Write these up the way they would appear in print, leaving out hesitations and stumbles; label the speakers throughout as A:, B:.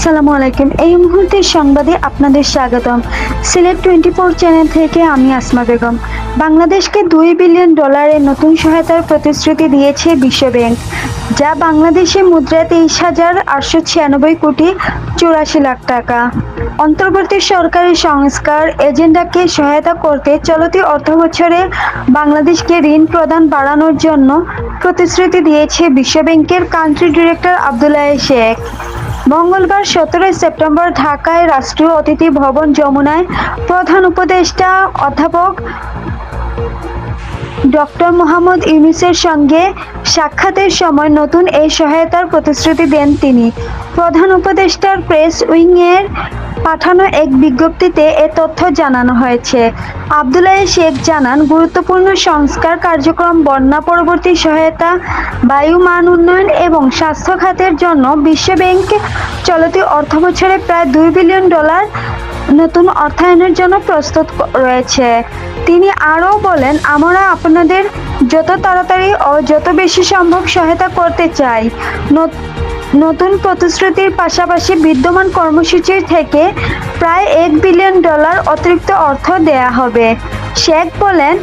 A: আসসালামু আলাইকুম। এই মুহূর্তের সংবাদে আপনাদের স্বাগতম। সিলেট 24 চ্যানেল থেকে আমি আসমা বেগম। বাংলাদেশকে $2 বিলিয়ন নতুন সহায়তার প্রতিশ্রুতি দিয়েছে বিশ্ব ব্যাংক, যা বাংলাদেশি মুদ্রায় 23,896 কোটি 84 লাখ টাকা। অন্তর্বর্তী সরকারের সংস্কার এজেন্ডাকে সহায়তা করতে চলতি অর্থবছরে বাংলাদেশকে ঋণ প্রদান বাড়ানোর জন্য প্রতিশ্রুতি দিয়েছে বিশ্ব ব্যাংকের কান্ট্রি ডিরেক্টর আব্দুল্লাহ শেখ। মঙ্গলবার 17 সেপ্টেম্বর ঢাকায় রাষ্ট্রীয় অতিথি ভবন যমুনায় প্রধান উপদেষ্টা অধ্যাপক ডক্টর মোহাম্মদ ইউনূসের সঙ্গে সাক্ষাতের সময় নতুন এই সহায়তার প্রতিশ্রুতি দেন তিনি। প্রধান উপদেষ্টার প্রেস উইংয়ের পাঠানো এক বিজ্ঞপ্তিতে এ তথ্য জানানো হয়েছে। আব্দুল্লাহ শেখ জানান, গুরুত্বপূর্ণ সংস্কার কার্যক্রম, বন্যা পরবর্তী সহায়তা, বায়ু মান উন্নয়ন এবং স্বাস্থ্য খাতের জন্য বিশ্ব ব্যাংক চলতি অর্থবছরে প্রায় $2 বিলিয়ন নতুন অর্থায়নের জন্য প্রস্তুত রয়েছে। তিনি আরও বলেন, আমরা আপনাদের যত তাড়াতাড়ি ও যত বেশি সম্ভব সহায়তা করতে চাই। নতুন প্রতিশ্রুতির পাশাপাশি বিদ্যমান কর্মসূচি থেকে প্রায় $1 বিলিয়ন অতিরিক্ত অর্থ দেয়া হবে। শেখ বলেন,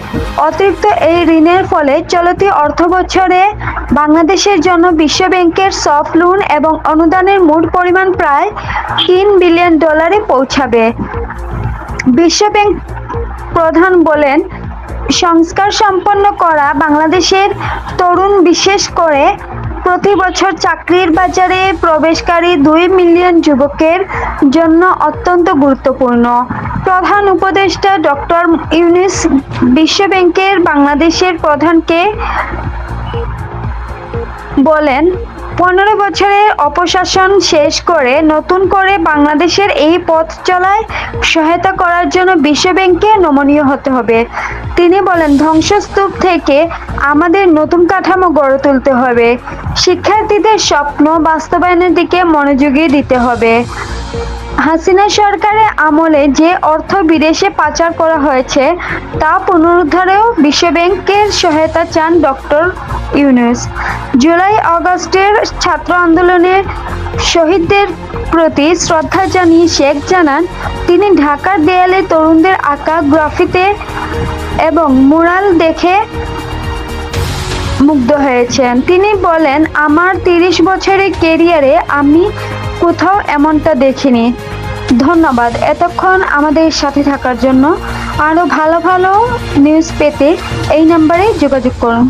A: অতিরিক্ত এই ঋণের ফলে চলতি অর্থবছরে বাংলাদেশের জন্য বিশ্ব ব্যাংকের সফট লোন এবং অনুদানের মোট পরিমাণ প্রায় $3 বিলিয়ন পৌঁছাবে। বিশ্ব ব্যাংক প্রধান বলেন, সংস্কার সম্পন্ন করা বাংলাদেশের তরুণ, বিশেষ করে প্রতি বছর চাকরির বাজারে প্রবেশকারী 2 মিলিয়ন যুবকের জন্য অত্যন্ত গুরুত্বপূর্ণ। প্রধান উপদেষ্টা ডক্টর ইউনূস বিশ্ব ব্যাংকের বাংলাদেশের প্রধানকে বলেন, 15 বছরের অপশাসন শেষ করে নতুন করে বাংলাদেশের এই পথ চলায় সহায়তা করার জন্য বিশ্ব ব্যাংককে নমনীয় হতে হবে। তিনি বলেন, ধ্বংসস্তূপ থেকে আমাদের নতুন কাঠামো গড়ে তুলতে হবে। শিক্ষার্থীদের স্বপ্ন বাস্তবায়নের দিকে মনোযোগী দিতে হবে। হাসিনা সরকারের আমলে যে অর্থ বিদেশে পাচার করা হয়েছে তা পুনরুদ্ধারেও বিশ্ব ব্যাংকের সহায়তা চান ডক্টর ইউনূস। জুলাই-আগস্টের ছাত্র আন্দোলনে শহীদদের প্রতি শ্রদ্ধা জানিয়ে শেখ জানান, তিনি ঢাকার দেয়ালে তরুণদের আঁকা গ্রাফিতি এবং মুরাল দেখে মুগ্ধ হয়েছেন। তিনি বলেন, আমার 30 বছরের ক্যারিয়ারে আমি কোথাও এমনটা দেখিনি। ধন্যবাদ এতক্ষণ আমাদের সাথে থাকার জন্য। আরও ভালো ভালো নিউজ পেতে এই নাম্বারে যোগাযোগ করুন।